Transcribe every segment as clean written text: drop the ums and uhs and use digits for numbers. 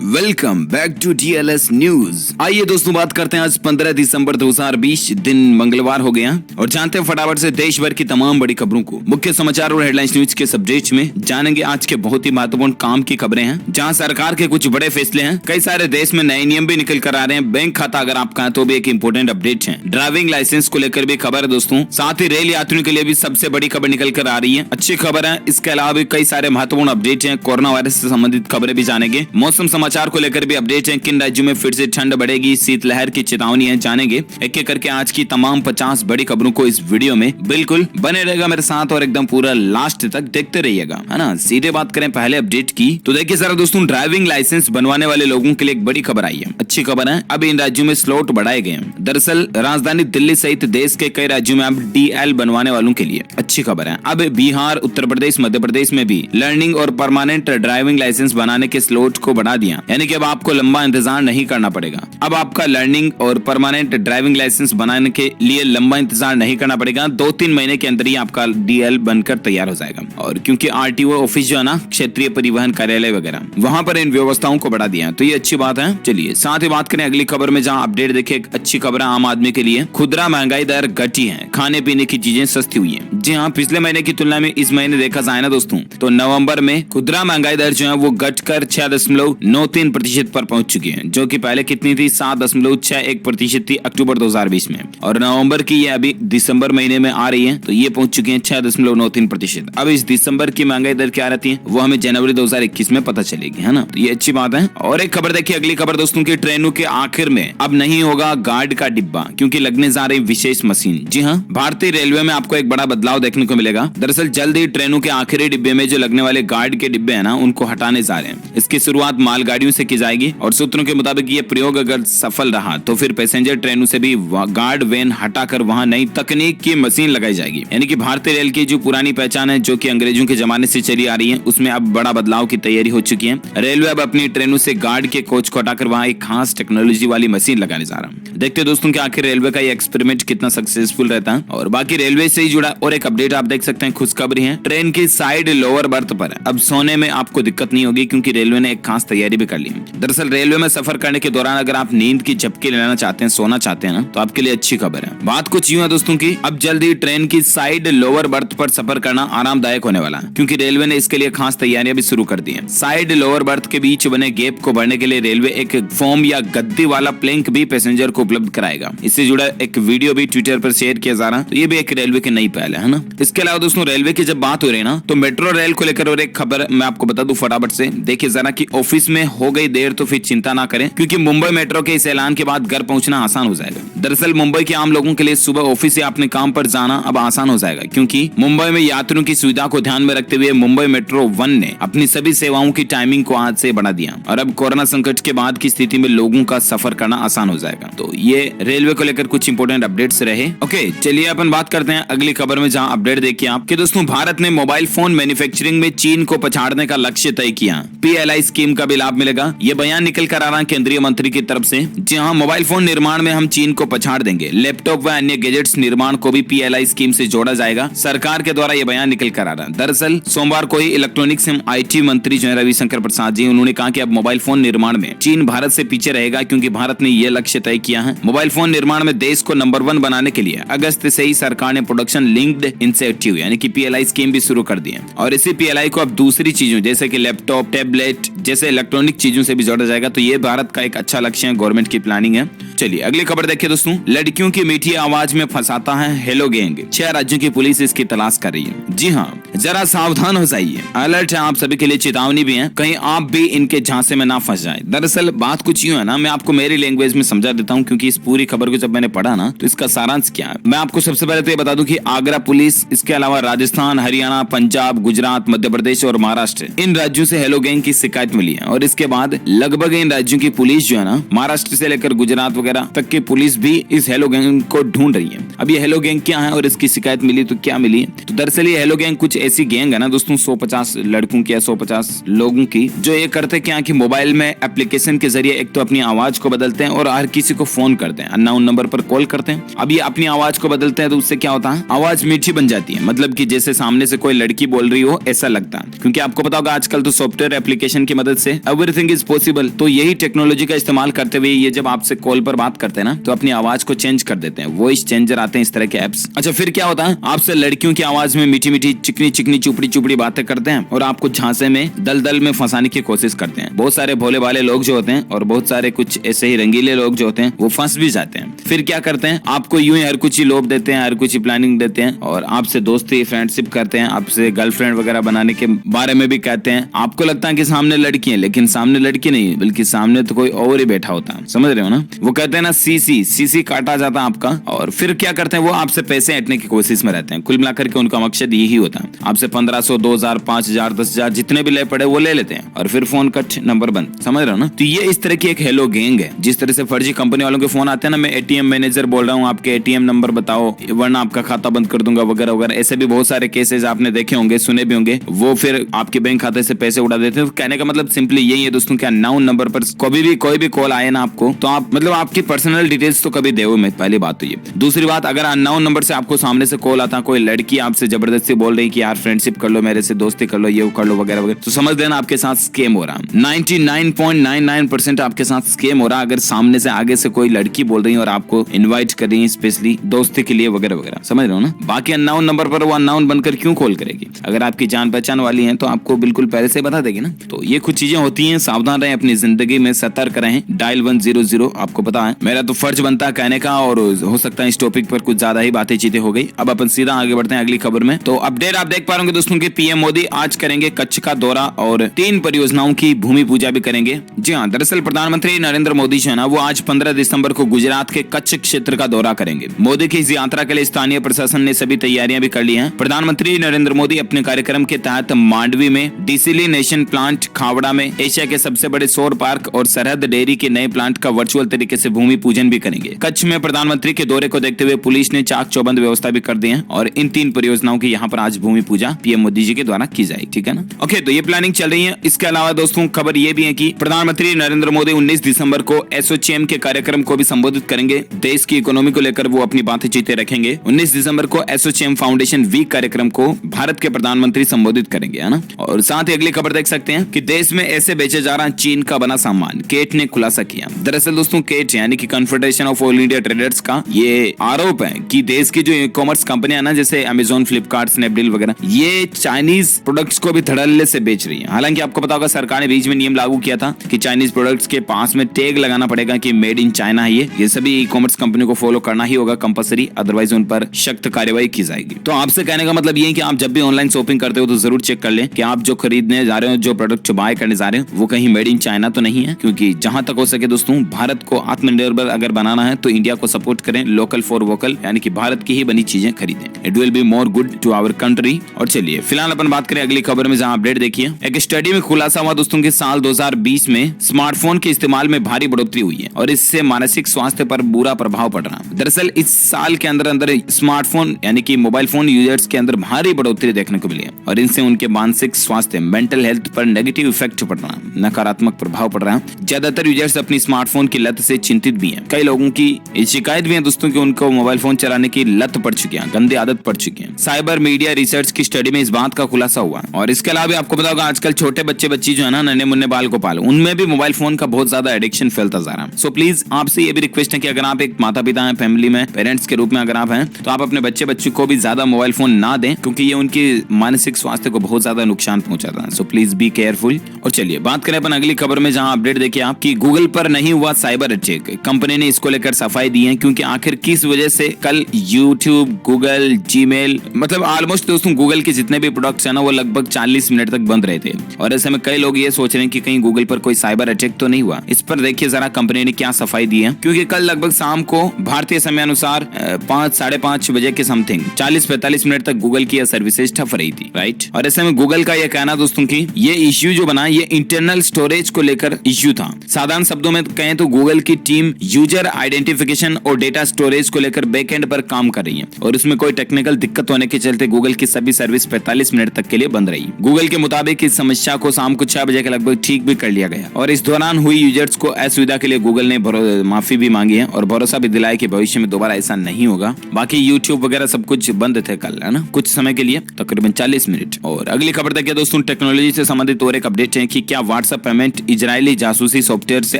Welcome back to DLS news. आइए दोस्तों बात करते हैं आज 15 दिसंबर 2020 दिन मंगलवार हो गया और जानते हैं फटाफट से देश भर की तमाम बड़ी खबरों को। मुख्य समाचार और हेडलाइंस न्यूज के सब्जेक्ट में जानेंगे आज के बहुत ही महत्वपूर्ण काम की खबरें हैं, जहां सरकार के कुछ बड़े फैसले हैं। कई सारे देश में नए नियम भी निकल कर आ रहे हैं। बैंक खाता अगर आपका है तो भी एक इंपोर्टेंट अपडेट है। ड्राइविंग लाइसेंस को लेकर भी खबर है दोस्तों। साथ ही रेल यात्रियों के लिए भी सबसे बड़ी खबर निकल कर आ रही है, अच्छी खबर है। इसके अलावा भी कई सारे महत्वपूर्ण अपडेट हैं। कोरोना वायरस से संबंधित खबरें भी जानेंगे। मौसम समाचार को लेकर भी अपडेट है। किन राज्यों में फिर से ठंड बढ़ेगी, शीतलहर की चेतावनी है, जानेंगे। एक एक करके आज की तमाम 50 बड़ी खबरों को इस वीडियो में बिल्कुल बने रहेगा मेरे साथ और एकदम पूरा लास्ट तक देखते रहिएगा, है ना। सीधे बात करें पहले अपडेट की तो देखिए जरा दोस्तों, ड्राइविंग लाइसेंस बनवाने वाले लोगों के लिए एक बड़ी खबर आई है, अच्छी खबर है। अब इन राज्यों में स्लॉट बढ़ाए गए हैं। दरअसल राजधानी दिल्ली सहित देश के कई राज्यों में अब DL बनवाने वालों के लिए अच्छी खबर है। अब बिहार, उत्तर प्रदेश, मध्य प्रदेश में भी लर्निंग और परमानेंट ड्राइविंग लाइसेंस बनाने के स्लॉट को बढ़ा दिया, यानी कि अब आपको लंबा इंतजार नहीं करना पड़ेगा। अब आपका लर्निंग और परमानेंट ड्राइविंग लाइसेंस बनाने के लिए लंबा इंतजार नहीं करना पड़ेगा। 2-3 महीने के अंदर ही आपका DL बनकर तैयार हो जाएगा। और क्योंकि RTO ऑफिस जो है ना, क्षेत्रीय परिवहन कार्यालय वगैरह, वहां पर इन व्यवस्थाओं को बढ़ा दिया, तो ये अच्छी बात है। चलिए साथ ही बात करें अगली खबर में, जहां अपडेट देखिए एक अच्छी खबर है आम आदमी के लिए। खुदरा महंगाई दर घटी है, खाने पीने की चीजें सस्ती हुई है। जी हाँ, पिछले महीने की तुलना में इस महीने देखा जाए ना दोस्तों, तो नवंबर में खुदरा महंगाई दर जो है वो घटकर 6.93% पर पहुंच चुकी है, जो कि पहले कितनी थी, 7.61% थी अक्टूबर 2020 में। और नवंबर की ये अभी दिसंबर महीने में आ रही है, तो ये पहुंच चुकी है 6.93%। अब इस दिसंबर की महंगाई दर क्या रहती है वो हमें जनवरी 2021 में पता चलेगी, है ना। तो ये अच्छी बात है। और एक खबर देखिए, अगली खबर दोस्तों की, ट्रेनों के आखिर में अब नहीं होगा गार्ड का डिब्बा, क्योंकि लगने जा रही विशेष मशीन। जी हाँ, भारतीय रेलवे में आपको एक बड़ा बदलाव देखने को मिलेगा। दरअसल जल्द ही ट्रेनों के आखिरी डिब्बे में जो लगने वाले गार्ड के डिब्बे है ना, उनको हटाने जा रहे हैं। इसकी शुरुआत मालगाड़ियों से की जाएगी और सूत्रों के मुताबिक ये प्रयोग अगर सफल रहा तो फिर पैसेंजर ट्रेनों से भी गार्ड वैन हटाकर वहां नई तकनीक की मशीन लगाई जाएगी। यानी कि भारतीय रेल की जो पुरानी पहचान है, जो कि अंग्रेजों के जमाने से चली आ रही है, उसमें अब बड़ा बदलाव की तैयारी हो चुकी है। रेलवे अब अपनी ट्रेनों से गार्ड के कोच को हटाकर वहां एक खास टेक्नोलॉजी वाली मशीन लगाने जा रहा है। देखते दोस्तों कि आखिर रेलवे का ये एक्सपेरिमेंट कितना सक्सेसफुल रहता है। और बाकी रेलवे से ही जुड़ा और एक अपडेट आप देख सकते हैं, खुशखबरी है। ट्रेन की साइड लोअर बर्थ पर अब सोने में आपको दिक्कत नहीं होगी, क्योंकि रेलवे ने एक खास तैयारी भी कर ली है। दरअसल रेलवे में सफर करने के दौरान अगर आप नींद की झपकी लेना चाहते हैं, सोना चाहते हैं ना, तो आपके लिए अच्छी खबर है। बात कुछ यूं है दोस्तों की, अब जल्दी ट्रेन की साइड लोअर बर्थ पर सफर करना आरामदायक होने वाला है, क्योंकि रेलवे ने इसके लिए खास तैयारियां भी शुरू कर दी हैं। साइड लोअर बर्थ के बीच बने गैप को भरने के लिए रेलवे एक फोम या गद्दी वाला प्लैंक भी पैसेंजर को उपलब्ध कराएगा। इससे जुड़ा एक वीडियो भी ट्विटर पर शेयर किया जा रहा है, तो ये भी एक रेलवे की नई पहल है ना। इसके अलावा दोस्तों, रेलवे की जब बात हो रही है ना, तो मेट्रो रेल को लेकर और एक खबर मैं आपको बता दूं फटाफट से। देखिए जरा कि ऑफिस में हो गई देर तो फिर चिंता ना करें, क्योंकि मुंबई मेट्रो के इस ऐलान के बाद घर पहुंचना आसान हो जाएगा। दरअसल मुंबई के आम लोगों के लिए सुबह ऑफिस से अपने काम पर जाना अब आसान हो जाएगा, क्योंकि मुंबई में यात्रियों की सुविधा को ध्यान में रखते हुए मुंबई मेट्रो 1 ने अपनी सभी सेवाओं की टाइमिंग को आज से बढ़ा दिया। और अब कोरोना संकट के बाद की स्थिति में लोगों का सफर करना आसान हो जाएगा। तो ये रेलवे को लेकर कुछ इंपोर्टेंट अपडेट्स रहे। ओके, चलिए अपन बात करते हैं अगली खबर में, जहां अपडेट देखिए आपके दोस्तों, भारत ने मोबाइल फोन मैन्युफैक्चरिंग में चीन को पछाड़ने का लक्ष्य तय किया। PLI स्कीम का भी लाभ मिलेगा, ये बयान निकल कर आ रहा है केंद्रीय मंत्री की तरफ से। जी हाँ, मोबाइल फोन निर्माण में हम चीन को पछाड़ देंगे। लैपटॉप व अन्य गैजेट्स निर्माण को भी PLI स्कीम से जोड़ा जाएगा, सरकार के द्वारा यह बयान निकल कर आ रहा है। दरअसल सोमवार को ही इलेक्ट्रॉनिक्स एवं IT मंत्री जो है रविशंकर प्रसाद जी, उन्होंने कहा कि अब मोबाइल फोन निर्माण में चीन भारत से पीछे रहेगा, क्योंकि भारत ने यह लक्ष्य तय किया है। मोबाइल फोन निर्माण में देश को नंबर 1 बनाने के लिए अगस्त से ही सरकार ने प्रोडक्शन लिंक्ड इंसेंटिव यानी कि PLI स्कीम भी शुरू कर दी है। और इसी PLI को अब दूसरी चीजों जैसे कि लैपटॉप, टैबलेट जैसे इलेक्ट्रॉनिक चीजों से भी जोड़ा जाएगा। तो ये भारत का एक अच्छा लक्ष्य है, गवर्नमेंट की प्लानिंग है। चलिए अगली खबर देखिए दोस्तों, लड़कियों की मीठी आवाज में फंसाता है हेलो गैंग, 6 राज्यों की पुलिस इसकी तलाश कर रही है। जी हाँ, जरा सावधान हो जाइए, अलर्ट है आप सभी के लिए, चेतावनी भी है, कहीं आप भी इनके झांसे में ना फंस जाए। दरअसल बात कुछ यूं है ना, मैं आपको मेरी लैंग्वेज में समझा देता हूँ, क्योंकि इस पूरी खबर को जब मैंने पढ़ा ना, तो इसका सारांश क्या है। मैं आपको सबसे पहले तो ये बता दूं कि आगरा पुलिस, इसके अलावा राजस्थान, हरियाणा, पंजाब, गुजरात, मध्य प्रदेश और महाराष्ट्र, इन राज्यों से हेलो गैंग की शिकायत मिली है। और इसके बाद लगभग इन राज्यों की पुलिस जो है ना, महाराष्ट्र से लेकर गुजरात वगैरह तक की पुलिस भी इस हेलो गैंग को ढूंढ रही है। अब ये हेलो गैंग क्या है और इसकी शिकायत मिली तो क्या मिली, तो दरअसल ये हेलो गैंग कुछ ऐसी गैंग है ना दोस्तों, 150 लड़कों की या 150 लोगों की, जो ये करते क्या कि मोबाइल में एप्लीकेशन के जरिए एक तो अपनी आवाज को बदलते हैं और हर किसी को फोन करते हैं, अननोन नंबर पर कॉल करते हैं। अब ये अपनी आवाज को बदलते हैं तो उससे क्या होता है, आवाज मीठी बन जाती है, मतलब कि जैसे सामने से कोई लड़की बोल रही हो ऐसा लगता है। क्योंकि आपको पता होगा आजकल तो सॉफ्टवेयर एप्लीकेशन की मदद से अब एवरीथिंग इज पॉसिबल। तो यही टेक्नोलॉजी का इस्तेमाल करते हुए ये जब आपसे कॉल पर बात करते हैं ना, तो अपनी आवाज को चेंज कर देते हैं, वॉइस चेंजर आते हैं, इस तरह के एप्स। अच्छा, फिर क्या होता है, आपसे लड़कियों की आवाज में मीठी मीठी चिकनी चिकनी चुपड़ी चुपड़ी बातें करते हैं और आपको झांसे में दलदल में फंसाने की कोशिश करते हैं। बहुत सारे भोले भाले लोग जो होते हैं और बहुत सारे कुछ ऐसे ही रंगीले लोग जो होते हैं वो फंस भी जाते हैं। फिर क्या करते हैं, आपको यूं ही हर कुछ ही लोभ देते हैं, हर कुछ ही प्लानिंग देते हैं और आपसे दोस्ती फ्रेंडशिप करते हैं, आपसे गर्लफ्रेंड वगैरह बनाने के बारे में भी कहते हैं। आपको लगता है कि सामने लड़की है, लेकिन सामने लड़की नहीं, बल्कि सामने तो कोई और ही बैठा होता है। समझ रहे हो ना? वो कहते हैं ना सीसी काटा जाता है आपका। और फिर क्या करते हैं, वो आपसे पैसे ऐंठने की कोशिश में रहते हैं। कुल मिलाकर के उनका मकसद यही होता है, आपसे 1500, 2000, 5000, 10,000 जितने भी ले पड़े वो ले लेते हैं और फिर फोन कट, नंबर बंद। समझ रहे हो ना? तो ये इस तरह की एक हेलो गैंग है। जिस तरह से फर्जी कंपनी वालों के फोन आते हैं ना, मैं एटीएम मैनेजर बोल रहा हूँ, आपके एटीएम नंबर बताओ वरना आपका खाता बंद कर दूंगा वगैरह वगैरह। ऐसे भी बहुत सारे केसेस आपने देखे होंगे, सुने भी होंगे। वो फिर आपके बैंक खाते से पैसे उड़ा देते हैं। तो कहने का मतलब सिंपली यही है दोस्तों, क्या अननोन नंबर पर कभी भी कोई भी कॉल आए ना आपको, तो आप मतलब आपकी पर्सनल डिटेल्स तो कभी देओ मत। पहली बात तो ये। दूसरी बात, अगर अननोन नंबर से आपको सामने से कॉल आता, कोई लड़की आपसे जबरदस्ती बोल रही कि यार फ्रेंडशिप कर लो, मेरे से दोस्ती कर लो, ये कर लो वगैरह वगैरह, तो समझ लेना आपके साथ स्कैम हो रहा है। 99.99% आपके साथ स्कैम हो रहा है अगर सामने से आगे से कोई लड़की बोल रही है और आपको इनवाइट कर रही है स्पेशली दोस्ती के लिए वगैरह वगैरह। समझ रहे हो ना? बाकी अननोन नंबर पर वो अननोन बनकर क्यों कॉल करेगी? अगर आपकी जान पहचान वाली है तो आपको बिल्कुल पहले से बता देगी ना। तो ये कुछ चीजें होती हैं, सावधान रहें, अपनी जिंदगी में सतर्क रहें। डायल 100, आपको पता है मेरा तो फर्ज बनता है कहने का, और हो सकता है इस टॉपिक पर कुछ ज्यादा ही बातें चीतें हो गई। अब अपन सीधा आगे बढ़ते हैं अगली खबर में। तो अपडेट आप देख पा रहे होंगे दोस्तों कि पीएम मोदी आज करेंगे कच्छ का दौरा और 3 परियोजनाओं की भूमि पूजा भी करेंगे। जी हाँ, दरअसल प्रधानमंत्री नरेंद्र मोदी जो है ना, वो आज 15 दिसंबर को गुजरात के कच्छ क्षेत्र का दौरा करेंगे। मोदी की इस यात्रा के लिए स्थानीय प्रशासन ने सभी तैयारियां भी कर ली हैं। प्रधानमंत्री नरेंद्र मोदी अपने कार्यक्रम के तहत मांडवी में डिसैलिनेशन प्लांट, खावड़ा में एशिया के सबसे बड़े सौर पार्क और सरहद डेयरी के नए प्लांट का वर्चुअल तरीके से भूमि पूजन भी करेंगे। कच्छ में प्रधानमंत्री के दौरे को देखते हुए पुलिस ने चाक चौबंद व्यवस्था भी कर दी है और इन 3 परियोजनाओं की यहाँ पर आज भूमि पूजा पीएम मोदी जी के द्वारा की जाएगी। ठीक है ना? ओके, तो ये प्लानिंग चल रही है। इसके अलावा दोस्तों खबर ये भी है कि प्रधानमंत्री नरेंद्र मोदी 19 दिसंबर को एसोचैम के कार्यक्रम को भी संबोधित करेंगे। देश की इकोनॉमी को लेकर वो अपनी बातें चीतें रखेंगे। 19 दिसंबर को एसोचैम फाउंडेशन वीक कार्यक्रम को भारत के प्रधानमंत्री संबोधित करेंगे, है ना? और साथ ही अगली खबर देख सकते हैं कि देश में ऐसे बेचे जा रहा चीन का बना सामान, केट ने खुलासा किया। दरअसल दोस्तों केट यानी कि confederation of all India traders का ये आरोप है कि देश की जो ई कॉमर्स कंपनियां ना, जैसे अमेजोन, फ्लिपकार्ट, स्नैपडील वगैरह, ये चाइनीज प्रोडक्ट्स को भी धड़ल्ले से बेच रही है। हालांकि आपको पता होगा सरकार ने बीच में नियम लागू किया था कि चाइनीज प्रोडक्ट्स के पास में टैग लगाना पड़ेगा कि मेड इन चाइना है। ये सभी ई कॉमर्स कंपनी को फॉलो करना ही होगा कंपलसरी, अदरवाइज उन पर सख्त कार्रवाई की जाएगी। तो आपसे कहने का मतलब ये है कि आप जब भी ऑनलाइन शॉपिंग करते हो तो जरूर चेक कर लें कि आप जो खरीदने जा रहे हो, जो प्रोडक्ट बाय करने जा रहे हो, वो कहीं मेड इन चाइना तो नहीं है। क्योंकि जहां तक हो सके दोस्तों, भारत को आत्मनिर्भर अगर बनाना है तो इंडिया को सपोर्ट करें, लोकल फॉर वोकल, यानी कि भारत की ही बनी चीजें खरीदें। It will be more good to our country. और चलिए फिलहाल अपन बात करें अगली खबर में, जहां अपडेट देखिए। एक स्टडी में खुलासा हुआ दोस्तों कि साल 2020 में स्मार्टफोन के इस्तेमाल में भारी बढ़ोतरी हुई है और इससे मानसिक स्वास्थ्य पर बुरा प्रभाव पड़ रहा है। दरअसल इस साल के अंदर स्मार्टफोन यानी कि मोबाइल फोन यूजर्स के अंदर भारी बढ़ोतरी देखने को मिली है और इनसे उनके मानसिक स्वास्थ्य, मेंटल हेल्थ पर नेगेटिव इफेक्ट पड़ रहा है, नकारात्मक प्रभाव पड़ रहा है। ज्यादातर यूजर्स अपनी स्मार्टफोन की लत से चिंतित भी हैं। कई लोगों की शिकायत भी है दोस्तों कि उनको मोबाइल फोन चलाने की लत पड़ चुकी है, गंदी आदत पड़ चुकी है। साइबर मीडिया रिसर्च की स्टडी में इस बात का खुलासा हुआ। और इसके अलावा आपको पता होगा आजकल छोटे बच्ची जो है ना, नन्हे मुन्ने बाल गोपाल, उनमें भी मोबाइल फोन का बहुत ज्यादा एडिक्शन फैलता जा रहा है। सो प्लीज आपसे ये भी रिक्वेस्ट है कि अगर आप एक माता पिता हैं, फैमिली में पेरेंट्स के रूप में अगर आप हैं, तो आप अपने बच्चे को भी ज्यादा मोबाइल फोन ना दें, क्योंकि ये उनके मानसिक स्वास्थ्य को बहुत ज्यादा नुकसान पहुंचाता है। So please be careful. और चलिए बात करें अपन अगली खबर में, जहां अपडेट देखिए आप कि गूगल पर नहीं हुआ साइबर अटैक। कंपनी ने इसको लेकर सफाई दी है, क्योंकि आखिर किस वजह से कल यूट्यूब, गूगल, जीमेल, मतलब ऑलमोस्ट दोस्तों गूगल के जितने भी प्रोडक्ट्स है ना, वो लगभग 40 मिनट तक बंद रहे थे। और ऐसे में कई लोग ये सोच रहे हैं कि कहीं गूगल पर कोई साइबर अटैक तो नहीं हुआ। इस पर देखिए जरा कंपनी ने क्या सफाई दी है, क्योंकि कल लगभग शाम को भारतीय समय अनुसार 5, साढ़े 5 बजे के समथिंग 40-45 मिनट तक गूगल की सर्विसेज ठप रही थी, राइट। और ऐसे में गूगल का यह कहना दोस्तों की ये इश्यू जो बना, ये इंटरनल स्टोरेज को लेकर इश्यू था। साधारण शब्दों में कहें तो गूगल की टीम यूजर आइडेंटिफिकेशन और डेटा स्टोरेज को लेकर बैकएंड पर काम कर रही है और उसमें कोई टेक्निकल दिक्कत होने के चलते गूगल की सभी सर्विस 45 मिनट तक के लिए बंद रही। गूगल के मुताबिक इस समस्या को शाम को 6 बजे के लगभग ठीक भी कर लिया गया और इस दौरान हुई यूजर्स को असुविधा के लिए गूगल ने माफी भी मांगी है और भरोसा भी दिलाया कि भविष्य में दोबारा ऐसा नहीं होगा। बाकी यूट्यूब वगैरह सब कुछ बंद थे कल, है ना, कुछ समय के लिए, तकरीबन 40 मिनट। और अगली खबर देखिए दोस्तों, टेक्नोलॉजी से संबंधित और एक अपडेट है कि क्या व्हाट्सएप पेमेंट इजरायली जासूसी सॉफ्टवेयर से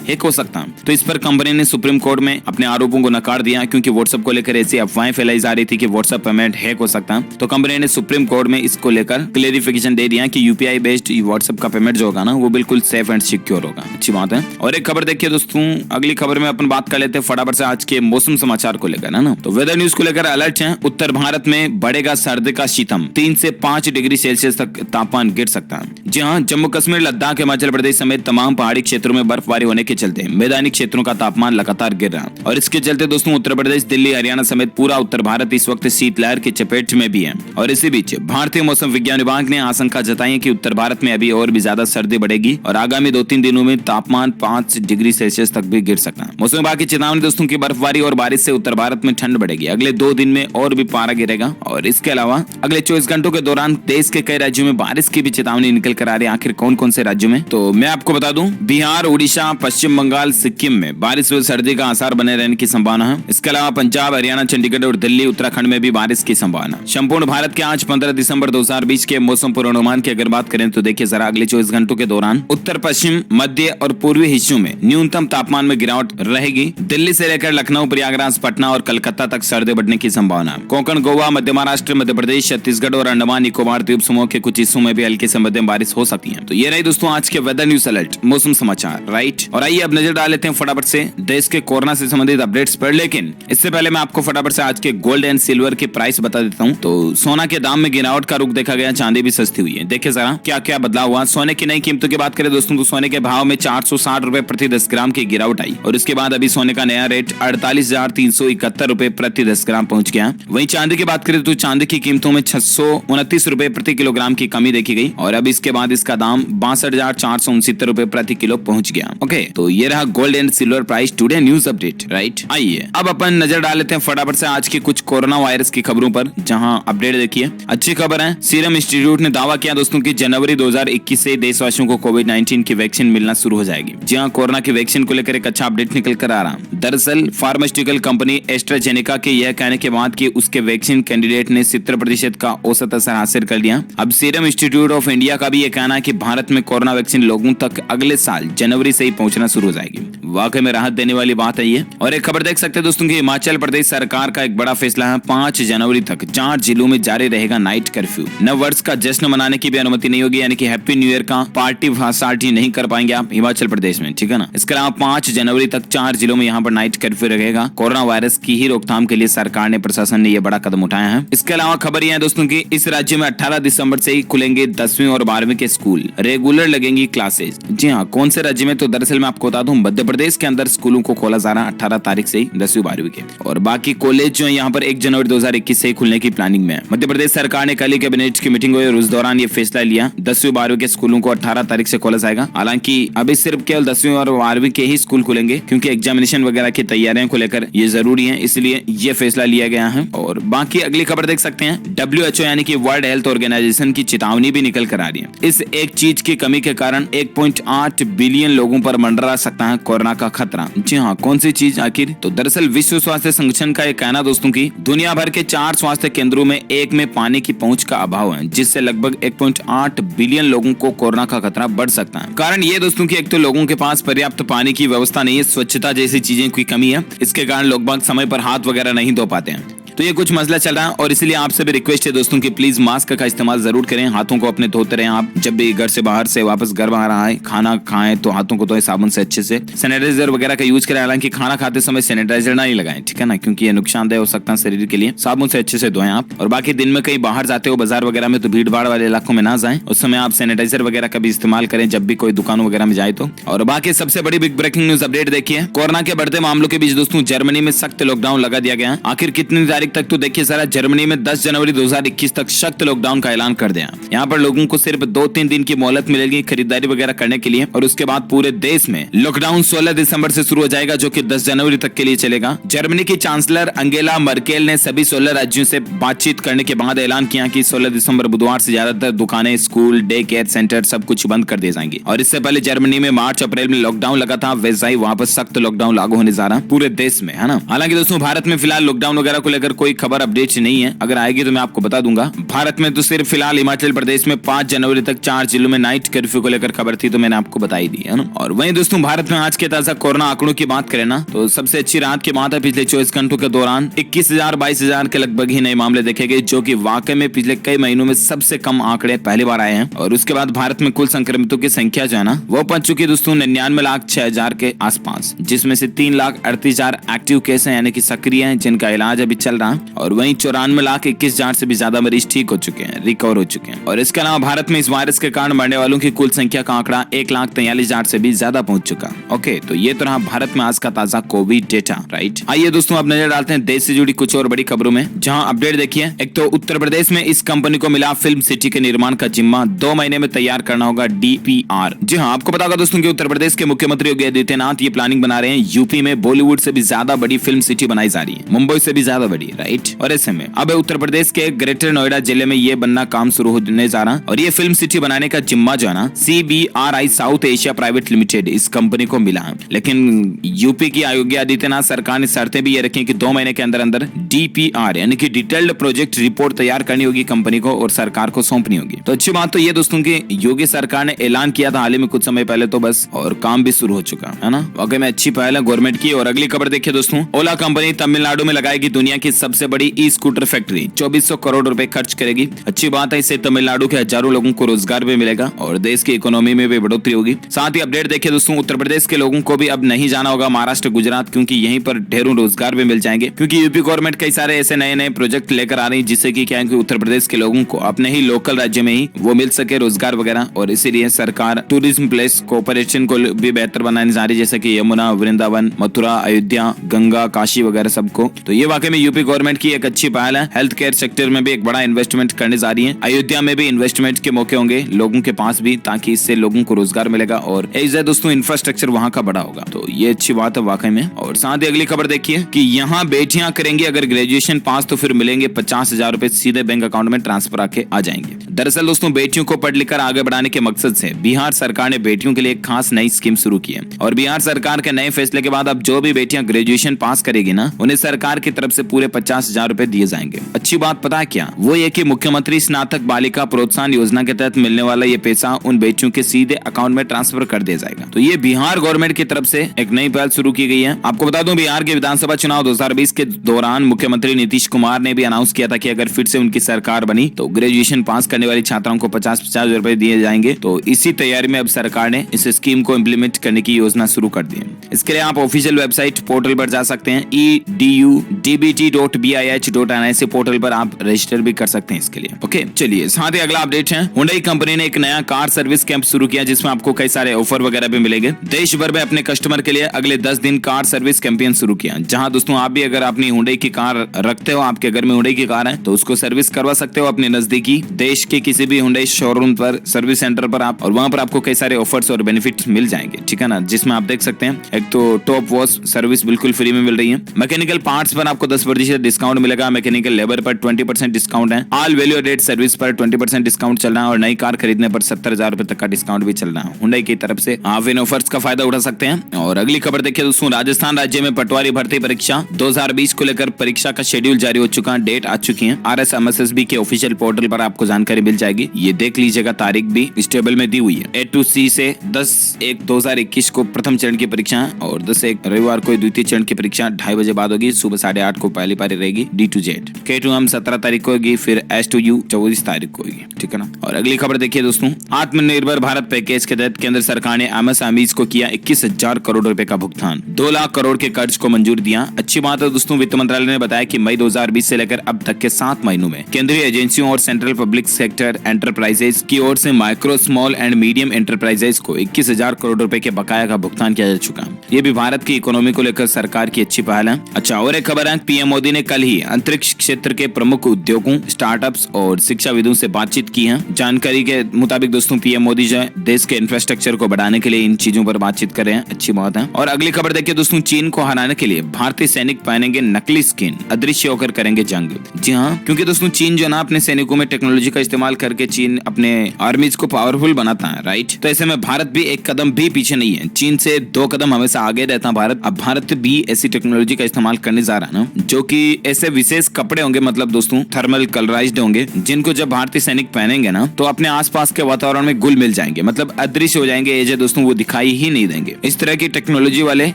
हैक हो सकता है। तो इस पर कंपनी ने सुप्रीम कोर्ट में अपने आरोपों को नकार दिया, क्योंकि व्हाट्सएप को लेकर ऐसी अफवाहें फैलाई जा रही थी कि व्हाट्सएप पेमेंट हैक हो सकता है। तो कंपनी ने सुप्रीम कोर्ट में इसको लेकर क्लेरिफिकेशन दे दिया कि यूपीआई बेस्ड व्हाट्सएप का पेमेंट जो होगा ना वो बिल्कुल सेफ एंड सिक्योर होगा। अच्छी बात है। और एक खबर देखिए दोस्तों, अगली खबर में अपन बात कर लेते हैं फटाफट से आज के मौसम समाचार को लेकर, है ना। तो वेदर न्यूज को लेकर अलर्ट है। उत्तर भारत में बढ़ेगा सर्दी का शीतम, 3 से 5 डिग्री सेल्सियस तक तापमान गिर सकता है। जी हाँ, जम्मू कश्मीर, लद्दाख, हिमाचल प्रदेश समेत तमाम पहाड़ी क्षेत्रों में बर्फबारी होने के चलते मैदानी क्षेत्रों का तापमान लगातार गिर रहा है। और इसके चलते दोस्तों उत्तर प्रदेश, दिल्ली, हरियाणा समेत पूरा उत्तर भारत इस वक्त शीतलहर की चपेट में भी है। और इसी बीच भारतीय मौसम विज्ञान विभाग ने आशंका जताई है कि उत्तर भारत में अभी और भी ज्यादा सर्दी बढ़ेगी और आगामी 2-3 दिनों में तापमान 5 डिग्री सेल्सियस तक भी गिर सकता है। मौसम विभाग की चेतावनी दोस्तों की बर्फबारी और बारिश से उत्तर भारत में ठंड बढ़ेगी। अगले 2 दिन में और भी पारा गिरेगा। और इसके अलावा अगले 24 घंटों के दौरान देश के कई राज्यों में बारिश की भी चेतावनी निकल कर आ रही है। आखिर कौन कौन से राज्यों में, तो मैं आपको बता दूं, बिहार, उड़ीसा, पश्चिम बंगाल, सिक्किम में बारिश व सर्दी का आसार बने रहने की संभावना है। इसके अलावा पंजाब, हरियाणा, चंडीगढ़ और दिल्ली, उत्तराखंड में भी बारिश की संभावना। संपूर्ण भारत के आज 15 दिसंबर 2020 के मौसम पूर्वानुमान की अगर बात करें तो देखिए जरा, अगले 24 घंटों के दौरान उत्तर पश्चिम, मध्य और पूर्वी हिस्सों में न्यूनतम तापमान में गिरावट रहेगी। दिल्ली से लेकर लखनऊ, प्रयागराज, पटना और कलकत्ता तक सर्दी बढ़ने की संभावना। कोंकण, गोवा, मध्य महाराष्ट्र, मध्य प्रदेश, छत्तीसगढ़ और अंडमान निकोबार द्वीप समूह के कुछ हिस्सों में भी हल्की से मध्यम बारिश हो सकती है। तो ये रही दोस्तों आज के वेदर न्यूज अलर्ट, मौसम समाचार, राइट। और आइए अब नजर डाल लेते हैं फटाफट से देश के कोरोना से संबंधित अपडेट्स पर। लेकिन इससे पहले मैं आपको फटाफट से आज के गोल्ड एंड सिल्वर के प्राइस बता देता हूँ। तो सोना के दाम में गिरावट का रुख देखा गया, चांदी भी सस्ती हुई है। देखिए जरा क्या क्या बदलाव हुआ। सोने की नई कीमतों की बात करें दोस्तों तो सोने के भाव में 460 रुपए प्रति 10 ग्राम की गिरावट आई और इसके बाद अभी सोने का नया रेट 48,371 रुपए प्रति 10 ग्राम पहुंच गया। वहीं चांदी की बात करें तो चांदी की कीमतों में 629 रुपए प्रति किलोग्राम की कमी देखी गई और अब इसके बाद इसका दाम 62,469 रुपए प्रति किलो पहुंच गया। ओके, तो ये रहा gold and silver price today news update, right. आइए अब अपन नजर डाल लेते हैं फटाफट से आज की कुछ कोरोना वायरस की खबरों पर, जहां अपडेट देखिए। अच्छी खबर है, सीरम इंस्टीट्यूट ने दावा किया दोस्तों कि जनवरी 2021 से देशवासियों को कोविड-19 की वैक्सीन मिलना शुरू हो जाएगी। जी हां, कोरोना की वैक्सीन को लेकर एक अच्छा अपडेट निकल कर आ रहा। दरअसल फार्मास्यूटिकल कंपनी एस्ट्राजेनेका के यह कहने के बाद कि उसके वैक्सीन कैंडिडेट ने 70% का औसत असर हासिल कर लिया। अब सीरम इंस्टीट्यूट ऑफ इंडिया का भी यह कहना है कि भारत में कोरोना वैक्सीन लोगों तक अगले साल जनवरी से ही पहुंचना शुरू हो जाएगी। वाकई में राहत देने वाली बात है ये। और एक खबर देख सकते हैं दोस्तों कि हिमाचल प्रदेश सरकार का एक बड़ा फैसला है। 5 जनवरी तक 4 जिलों में जारी रहेगा नाइट कर्फ्यू। नव वर्ष का जश्न मनाने की भी अनुमति नहीं होगी, यानी कि हैप्पी न्यू ईयर का पार्टी नहीं कर पाएंगे आप हिमाचल प्रदेश में, ठीक है ना। इसके अलावा 5 जनवरी तक 4 जिलों में यहाँ पर नाइट कर्फ्यू रहेगा। कोरोना वायरस की ही रोकथाम के लिए सरकार ने, प्रशासन ने यह बड़ा कदम उठाया है। इसके अलावा खबर यह है दोस्तों की इस राज्य में 18 दिसंबर से ही खुलेंगे 10वीं और 12वीं के स्कूल, रेगुलर लगेंगी क्लासेस। जी हाँ, कौन से राज्य में, तो दरअसल मैं आपको बता दूं मध्य प्रदेश के अंदर स्कूलों को खोला जा रहा है 18 तारीख से ही 10वीं 12वीं के, और बाकी कॉलेज जो है यहाँ पर 1 जनवरी 2021 से ही खुलने की प्लानिंग में है। मध्य प्रदेश सरकार ने कल ही कैबिनेट की मीटिंग हुई और उस दौरान ये फैसला लिया 10वीं 12वीं के स्कूलों को 18 तारीख से खोला जाएगा। हालांकि अभी सिर्फ केवल 10वीं और 12वीं के ही स्कूल खुलेंगे, क्योंकि एग्जामिनेशन वगैरह की तैयारियों को लेकर ये जरूरी है, इसलिए ये फैसला लिया गया है। और बाकी अगली खबर देख सकते हैं, WHO यानी कि वर्ल्ड हेल्थ ऑर्गेनाइजेशन की चेतावनी भी निकल कर आ रही है। इस एक चीज की कमी के कारण 1.8 बिलियन लोगों पर मंडरा सकता है कोरोना का खतरा। जी हाँ, कौन सी चीज आखिर, तो दरअसल विश्व स्वास्थ्य संगठन का यह कहना दोस्तों की दुनिया भर के 4 स्वास्थ्य केंद्रों में एक में पानी की पहुंच का अभाव है, जिससे लगभग 1.8 बिलियन लोगों को कोरोना का खतरा बढ़ सकता है। कारण ये दोस्तों की एक तो लोगों के पास पर्याप्त पानी की व्यवस्था नहीं है, स्वच्छता जैसी चीजें की कमी है, इसके कारण लोग बाग समय पर हाथ वगैरह नहीं धो पाते हैं। तो ये कुछ मसला चल रहा है और इसलिए आपसे भी रिक्वेस्ट है दोस्तों कि प्लीज मास्क का इस्तेमाल जरूर करें, हाथों को अपने धोते रहें। आप जब भी घर से बाहर से वापस घर बाहर आए, खाना खाएं तो हाथों को धोएं साबुन से अच्छे से, सैनिटाइजर वगैरह का यूज करें। हालांकि खाना खाते समय सैनिटाइजर ना ही लगाएं, ठीक है ना, क्योंकि ये नुकसानदेह हो सकता है शरीर के लिए। साबुन से अच्छे से धोएं आप। और बाकी दिन में कहीं बाहर जाते हो बाजार वगैरह में तो भीड़ भाड़ वाले इलाकों में ना जाएं, उस समय आप सैनिटाइजर वगैरह का भी इस्तेमाल करें जब भी कोई दुकान वगैरह में जाए तो। और बाकी सबसे बड़ी बिग ब्रेकिंग न्यूज अपडेट देखिए, कोरोना के बढ़ते मामलों के बीच दोस्तों जर्मनी में सख्त लॉकडाउन लगा दिया गया। आखिर कितनी तारीख तक, तो देखिए सारा जर्मनी में 10 जनवरी 2021 तक सख्त लॉकडाउन का ऐलान कर दिया। यहाँ पर लोगों को सिर्फ 2-3 दिन की मोहलत मिलेगी खरीदारी वगैरह करने के लिए और उसके बाद पूरे देश में लॉकडाउन 16 दिसंबर से शुरू हो जाएगा, जो कि 10 जनवरी तक के लिए चलेगा। जर्मनी की चांसलर अंगेला मर्केल ने सभी 16 राज्यों से बातचीत करने के बाद ऐलान किया कि 16 दिसंबर बुधवार से ज्यादातर दुकानें, स्कूल, डे केयर सेंटर सब कुछ बंद कर दिए जाएंगे। और इससे पहले जर्मनी में मार्च अप्रैल में लॉकडाउन लगा था, वैसा ही वहाँ पर सख्त लॉकडाउन लागू होने जा रहा पूरे देश में, है ना। हालांकि दोस्तों भारत में फिलहाल लॉकडाउन वगैरह को लेकर कोई खबर अपडेट नहीं है, अगर आएगी तो मैं आपको बता दूंगा। भारत में तो सिर्फ फिलहाल हिमाचल प्रदेश में 5 जनवरी तक 4 जिलों में नाइट कर्फ्यू को लेकर खबर थी, तो मैंने आपको बताई दी है ना। और वहीं दोस्तों भारत में आज के ताजा कोरोना आंकड़ों की बात करें ना, तो सबसे अच्छी राहत की बात है पिछले 24 घंटों के दौरान 21,000-22,000 के लगभग ही नए मामले देखे गए, जो कि वाकई में पिछले कई महीनों में सबसे कम आंकड़े पहली बार आए हैं। और उसके बाद भारत में कुल संक्रमितों की संख्या जो है ना वो पहुंच चुकी है दोस्तों 99,06,000 के आसपास, जिसमें से 3,38,000 एक्टिव केस हैं यानी कि सक्रिय हैं जिनका इलाज अभी चल रहा है। और वहीं 94,21,000 से भी ज्यादा मरीज ठीक हो चुके हैं, रिकवर हो चुके हैं। और इसके अलावा भारत में इस वायरस के कारण मरने वालों की कुल संख्या का आंकड़ा 1,43,000 से भी ज्यादा पहुंच चुका। ओके, तो ये तो रहा भारत में आज का ताजा कोविड डेटा, राइट। आइए दोस्तों अब नजर डालते हैं देश से जुड़ी कुछ और बड़ी खबरों में, जहां अपडेट देखिए। एक तो उत्तर प्रदेश में इस कंपनी को मिला फिल्म सिटी के निर्माण का जिम्मा, 2 महीने में तैयार करना होगा DPR। जी हाँ, आपको पता होगा दोस्तों कि उत्तर प्रदेश के मुख्यमंत्री योगी आदित्यनाथ ये प्लानिंग बना रहे हैं, यूपी में बॉलीवुड से भी ज्यादा बड़ी फिल्म सिटी बनाई जा रही है, मुंबई से भी ज्यादा बड़ी, राइट। और ऐसे में अब उत्तर प्रदेश के ग्रेटर नोएडा जिले में ये बनना काम शुरू होने जा रहा, और ये फिल्म सिटी बनाने का जिम्मा जो है ना CBRI south Asia private limited इस कंपनी को मिला है। लेकिन यूपी की योगी आदित्यनाथ सरकार ने शर्तें भी ये रखी कि 2 महीने के अंदर अंदर DPR यानी कि डिटेल्ड प्रोजेक्ट रिपोर्ट तैयार करनी होगी कंपनी को और सरकार को सौंपनी होगी। तो अच्छी बात तो ये दोस्तों की योगी सरकार ने ऐलान किया था हाल ही में कुछ समय पहले, तो बस और काम भी शुरू हो चुका है ना। वाकई में अच्छी पहल है गवर्नमेंट की। और अगली खबर देखिए दोस्तों, ओला कंपनी तमिलनाडु में लगाएगी दुनिया की सबसे बड़ी ई-स्कूटर फैक्ट्री, 2400 करोड़ रुपए खर्च करेगी। अच्छी बात है, इससे तमिलनाडु के हजारों लोगों को रोजगार भी मिलेगा और देश की इकोनॉमी में भी बढ़ोतरी होगी। साथ ही अपडेट देखिए दोस्तों, उत्तर प्रदेश के लोगों को भी अब नहीं जाना होगा महाराष्ट्र गुजरात, क्योंकि यहीं पर ढेरों रोजगार भी मिल जाएंगे, क्योंकि यूपी गवर्नमेंट कई सारे ऐसे नए नए प्रोजेक्ट लेकर आ रही है जिससे कि क्या है कि उत्तर प्रदेश के लोगों को अपने ही लोकल राज्य में ही वो मिल सके रोजगार वगैरह। और इसीलिए सरकार टूरिज्म प्लेस कोऑपरेशन को भी बेहतर बनाने जा रही है, जैसे कि यमुना, वृंदावन, मथुरा, अयोध्या, गंगा, काशी वगैरह सबको। तो ये वाकई में यूपी गवर्नमेंट की एक अच्छी पहल है। हेल्थ केयर सेक्टर में भी एक बड़ा इन्वेस्टमेंट करने जा रही है, अयोध्या में भी इन्वेस्टमेंट के मौके होंगे लोगों के पास भी, ताकि इससे लोगों को रोजगार मिलेगा और दोस्तों इंफ्रास्ट्रक्चर वहाँ का बड़ा होगा। तो ये अच्छी बात है वाकई में। और साथ ही अगली खबर देखिए कि यहाँ बेटियां करेंगी अगर ग्रेजुएशन पास तो फिर मिलेंगे 50,000 रुपए सीधे बैंक अकाउंट में ट्रांसफर आके आ जाएंगे। दरअसल दोस्तों बेटियों को पढ़ लिख कर आगे बढ़ाने के मकसद से बिहार सरकार ने बेटियों के लिए एक खास नई स्कीम शुरू की है। और बिहार सरकार के नए फैसले के बाद अब जो भी बेटियां ग्रेजुएशन पास करेगी ना, उन्हें सरकार की तरफ से पूरे 50,000 रुपए दिए जाएंगे। अच्छी बात पता है क्या, वो ये कि मुख्यमंत्री स्नातक बालिका प्रोत्साहन योजना के तहत मिलने वाला ये पैसा उन बेटियों के सीधे अकाउंट में ट्रांसफर कर दिया जाएगा। तो ये बिहार गवर्नमेंट की तरफ से एक नई पहल शुरू की गई है। आपको बता दूं, बिहार के विधानसभा चुनाव 2020 के दौरान मुख्यमंत्री नीतीश कुमार ने भी अनाउंस किया था कि अगर फिर से उनकी सरकार बनी तो ग्रेजुएशन पास करने वाली छात्राओं को 50,000 रुपए दिए जाएंगे। तो इसी तैयारी में अब सरकार ने इस स्कीम को इम्प्लीमेंट करने की योजना शुरू कर दी है। इसके लिए आप ऑफिशियल वेबसाइट पोर्टल पर जा सकते हैं, edudbt.bih.in से पोर्टल पर आप रजिस्टर भी कर सकते हैं इसके लिए। ओके, चलिए साथ ही अगला अपडेट है, हुंडई कंपनी ने एक नया कार सर्विस कैंप शुरू किया जिसमें आपको कई सारे ऑफर वगैरह भी मिलेंगे। देश भर में अपने कस्टमर के लिए अगले 10 दिन कार सर्विस कैंपेन शुरू किया, जहां दोस्तों आप भी अगर अपनी हुंडई की कार रखते हो, आपके घर में हुंडई की कार है तो उसको सर्विस करवा सकते हो अपने नजदीकी देश के किसी भी हुंडई शोरूम पर, सर्विस सेंटर पर आप, और वहां पर आपको कई सारे ऑफर्स और बेनिफिट्स मिल जाएंगे, ठीक है ना। जिसमें आप देख सकते हैं, एक तो टॉप वॉश सर्विस बिल्कुल फ्री में मिल रही है, मैकेनिकल पार्ट्स पर आपको 10% डिस्काउंट मिलेगा, मैकेनिकल लेबर पर 20% डिस्काउंट है, ऑल वैल्यू एडेड सर्विस पर 20% डिस्काउंट चल रहा है, और नई कार खरीदने पर 70,000 रुपए तक का डिस्काउंट भी चल रहा है हुंडई की तरफ से। आप इन ऑफर्स का फायदा उठा सकते हैं। और अगली खबर देखिए दोस्तों, राजस्थान राज्य में पटवारी भर्ती परीक्षा 2020 को लेकर परीक्षा का शेड्यूल जारी हो चुका है, डेट आ चुकी है। RSMSSB के ऑफिशियल पोर्टल पर आपको जानकारी मिल जाएगी, ये देख लीजिएगा, तारीख भी इस टेबल में दी हुई है। A2C से 10/1/2021 को प्रथम चरण की परीक्षा है, और 10/1 रविवार को द्वितीय चरण की परीक्षा 2:30 बजे बाद होगी, सुबह 8:30 को पहली पारी रहेगी D2Z। K2M 17 तारीख को होगी, फिर S2U 24 तारीख को होगी, ठीक है ना। और अगली खबर देखिए दोस्तों, आत्मनिर्भर भारत पैकेज के तहत केंद्र सरकार ने MSMEs को किया 21,000 करोड़ रुपए का भुगतान, 2 लाख करोड़ के कर्ज को मंजूर दिया। अच्छी बात है दोस्तों, वित्त मंत्रालय ने बताया कि मई 2020 से लेकर अब तक के 7 महीनों में केंद्रीय एजेंसियों और सेंट्रल पब्लिक सेक्टर एंटरप्राइजेस की ओर से micro, small and medium enterprises को 21,000 करोड़ रुपए के बकाया का भुगतान किया जा चुका है। ये भी भारत की इकोनॉमी को लेकर सरकार की अच्छी पहल है। अच्छा, और एक खबर है, पीएम मोदी ने कल ही अंतरिक्ष क्षेत्र के प्रमुख उद्योगों, स्टार्टअप्स और शिक्षाविदों से बातचीत की है। जानकारी के मुताबिक दोस्तों पीएम मोदी जो है देश के इंफ्रास्ट्रक्चर को बढ़ाने के लिए इन चीजों पर बातचीत कर रहे हैं, अच्छी बात है। और अगली खबर देखिए दोस्तों, चीन को हराने के लिए भारतीय सैनिक पहनेंगे नकली स्किन, अदृश्य होकर करेंगे जंग। जी हाँ, क्योंकि दोस्तों चीन जो ना अपने सैनिकों में टेक्नोलॉजी का इस्तेमाल करके चीन अपने आर्मीज को पावरफुल बनाता है, राइट। तो ऐसे में भारत भी एक कदम भी पीछे नहीं है, चीन से 2 कदम हमेशा आगे रहता है भारत। अब भारत भी ऐसी टेक्नोलॉजी का इस्तेमाल करने जा रहा है ना, जो कि कि ऐसे विशेष कपड़े होंगे, मतलब दोस्तों थर्मल कलराइज्ड होंगे, जिनको जब भारतीय सैनिक पहनेंगे ना तो अपने आसपास के वातावरण में घुल मिल जाएंगे, मतलब अदृश्य हो जाएंगे। ये दोस्तों वो दिखाई ही नहीं देंगे। इस तरह की टेक्नोलॉजी वाले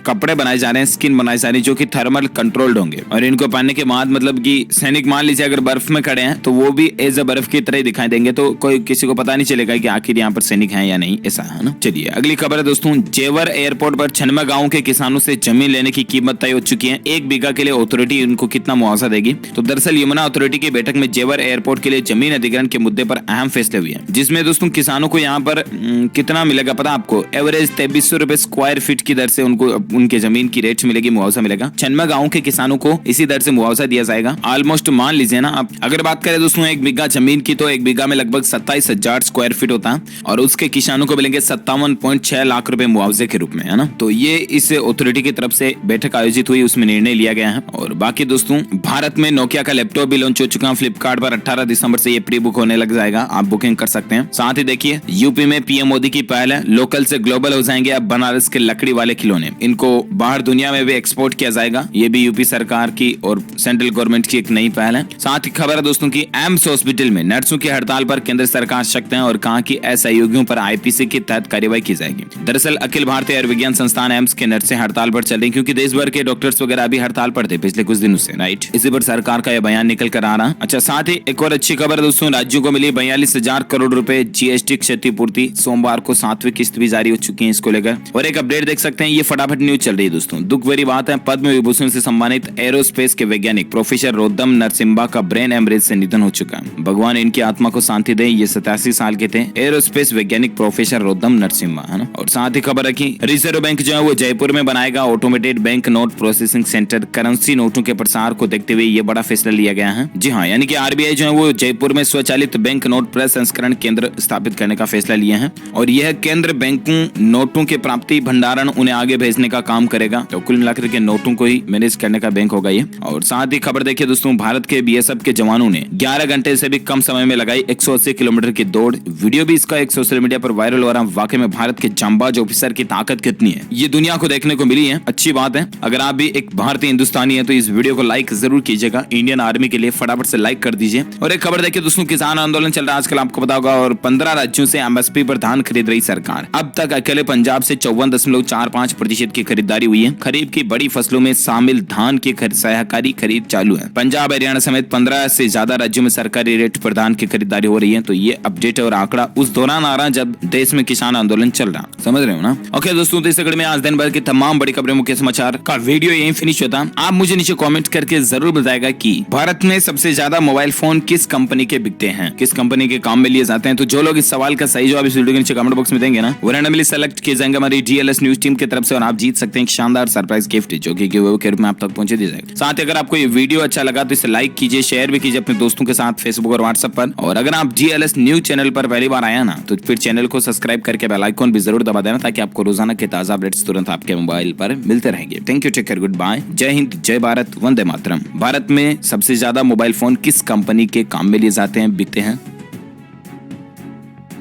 कपड़े बनाए जा रहे हैं, स्किन बनाई जा रही है जो कि थर्मल कंट्रोल्ड होंगे, और इनको पहनने के बाद मतलब कि सैनिक मान लीजिए अगर बर्फ में खड़े हैं तो वो भी एज अ बर्फ की तरह ही दिखाई देंगे, तो कोई किसी को पता नहीं चलेगा कि आखिर यहाँ पर सैनिक है या नहीं, ऐसा है ना। चलिए अगली खबर है दोस्तों, जेवर एयरपोर्ट पर छनमा गांव के किसानों से जमीन लेने की कीमत तय हो चुकी है। 1 बीघा के लिए अथॉरिटी उनको कितना मुआवजा देगी। तो दरअसल यमुना अथॉरिटी की बैठक में जेवर एयरपोर्ट के लिए जमीन अधिग्रहण के मुद्दे पर अहम फैसले हुए हैं, जिसमें दोस्तों किसानों को यहाँ पर कितना मिलेगा पता आपको? एवरेज 2300 रुपए स्क्वायर फीट की दर से उनको उनके जमीन की रेट मिलेगी, मुआवजा मिलेगा। छनमा गांव के किसानों को इसी दर से मुआवजा दिया जाएगा। ऑलमोस्ट मान लीजिए ना आप, अगर बात करें दोस्तों 1 बीघा जमीन की, तो 1 बीघा में लगभग 27,000 स्क्वायर फीट होता है, और उसके किसानों को मिलेंगे 57.6 लाख रुपए मुआवजे के रूप में, है ना। तो ये इस अथॉरिटी की तरफ से बैठक आयोजित हुई, उसमें निर्णय लिया गया है। और बाकी दोस्तों भारत में नोकिया का लैपटॉप भी लॉन्च हो चुका है। फ्लिपकार्ट पर 18 दिसंबर से ये प्री बुक होने लग जाएगा, आप बुकिंग कर सकते हैं। साथ ही देखिए यूपी में पीएम मोदी की पहल है, लोकल से ग्लोबल हो जाएंगे अब बनारस के लकड़ी वाले खिलौने। इनको बाहर दुनिया में भी एक्सपोर्ट किया जाएगा। ये भी यूपी सरकार की और सेंट्रल गवर्नमेंट की एक नई पहल है। साथ ही खबर है दोस्तों की एम्स हॉस्पिटल में नर्सों की हड़ताल पर केंद्र सरकार सख्त है और कहा कि असहयोगियों पर आईपीसी के तहत कार्यवाही की जाएगी। दरअसल अखिल भारतीय आयुर्विज्ञान संस्थान एम्स के नर्सें हड़ताल पर चल रही, क्योंकि देश भर के डॉक्टर्स वगैरह भी हड़ताल पर थे पिछले कुछ दिनों से, राइट। इसी पर सरकार का यह बयान निकल कर आ रहा। अच्छा, साथ ही एक और अच्छी खबर है दोस्तों, राज्यों को मिली 42,000 करोड़ रुपए जीएसटी क्षतिपूर्ति। सोमवार को 7वीं किस्त भी जारी हो चुकी है इसको लेकर। और एक अपडेट देख सकते हैं, ये फटाफट न्यूज चल रही है दोस्तों। दुख भरी बात है, पद्म विभूषण से सम्मानित एरोस्पेस के वैज्ञानिक प्रोफेसर रोदम नरसिम्हा का ब्रेन हेमरेज से निधन हो चुका है। भगवान इनकी आत्मा को शांति दे। ये 87 साल के थे, एरोस्पेस वैज्ञानिक प्रोफेसर रोदम नरसिम्हा, है ना। और साथ ही खबर रखी, रिजर्व बैंक जो है वो जयपुर में बनाएगा automated bank note processing centre. Currency नोटों के प्रसार को देखते हुए ये बड़ा फैसला लिया गया है। जी हाँ, यानी कि आरबीआई जो है वो जयपुर में स्वचालित बैंक नोट प्रसंस्करण केंद्र स्थापित करने का फैसला लिया है, और यह केंद्र बैंकों नोटों के प्राप्ति, भंडारण, उन्हें आगे भेजने का काम करेगा। तो कुल मिलाकर के नोटों को ही मैनेज करने का बैंक होगा ये। और साथ ही खबर देखिए दोस्तों, भारत के बीएसएफ के जवानों ने 11 घंटे से भी कम समय में लगाई 180 किलोमीटर की दौड़। वीडियो भी इसका एक सोशल मीडिया पर वायरल हो रहा है। वाकई में भारत के जांबाज ऑफिसर की ताकत कितनी है ये दुनिया को देखने को मिली है। अच्छी बात है। अगर आप भी एक भारतीय हिंदुस्तानी है तो इस वीडियो को लाइक जरूर कीजिएगा। इंडियन आर्मी के लिए फटाफट से लाइक कर दीजिए। और एक खबर देखिए दोस्तों, किसान आंदोलन चल रहा है आजकल, आपको पता होगा, और 15 राज्यों से एमएसपी पर धान खरीद रही सरकार। अब तक अकेले पंजाब से 54.45% की खरीदारी हुई है। खरीफ की बड़ी फसलों में शामिल धान की सहकारी खरीद चालू है। पंजाब, हरियाणा समेत 15 से ज्यादा राज्यों में सरकारी रेट पर धान की खरीदारी हो रही है। तो ये अपडेट और आंकड़ा उस दौरान आ रहा जब देश में किसान आंदोलन चल रहा, समझ रहे हो ना। ओके दोस्तों, तो इस कड़ी में आज दिन भर की तमाम बड़ी खबरें, मुख्य समाचार का वीडियो यहीं फिनिश होता। आप मुझे नीचे कमेंट करके जरूर बताएगा कि भारत में सबसे ज्यादा मोबाइल फोन किस कंपनी के बिकते हैं, किस कंपनी के काम में लिए जाते हैं। तो जो लोग इस सवाल का सही जवाब इस वीडियो के नीचे कमेंट बॉक्स में देंगे ना, वो रैंडमली सेलेक्ट किए जाएंगे हमारी डीएलएस न्यूज टीम की तरफ से, और आप जीत सकते हैं एक शानदार सरप्राइज गिफ्ट जो कि गिव अवे के रूप में आप तक पहुंचे दिया जाएगा। साथ ही अगर आपको ये वीडियो अच्छा लगा तो इसे लाइक कीजिए, शेयर भी कीजिए अपने दोस्तों के साथ फेसबुक और व्हाट्सएप पर। और अगर आप डीएलएस न्यूज चैनल पर पहली बार आया ना, तो फिर चैनल को सब्सक्राइब करके बेल आइकन भी जरूर दबा देना, ताकि आपको रोजाना के ताजा अपडेट्स तुरंत आपके मोबाइल पर मिलते रहेंगे। Thank you, take care, goodbye, जय हिंद, जय भारत, वंदे मातरम। भारत में सबसे ज्यादा मोबाइल फोन किस कंपनी के काम में लिए जाते हैं, बिकते हैं?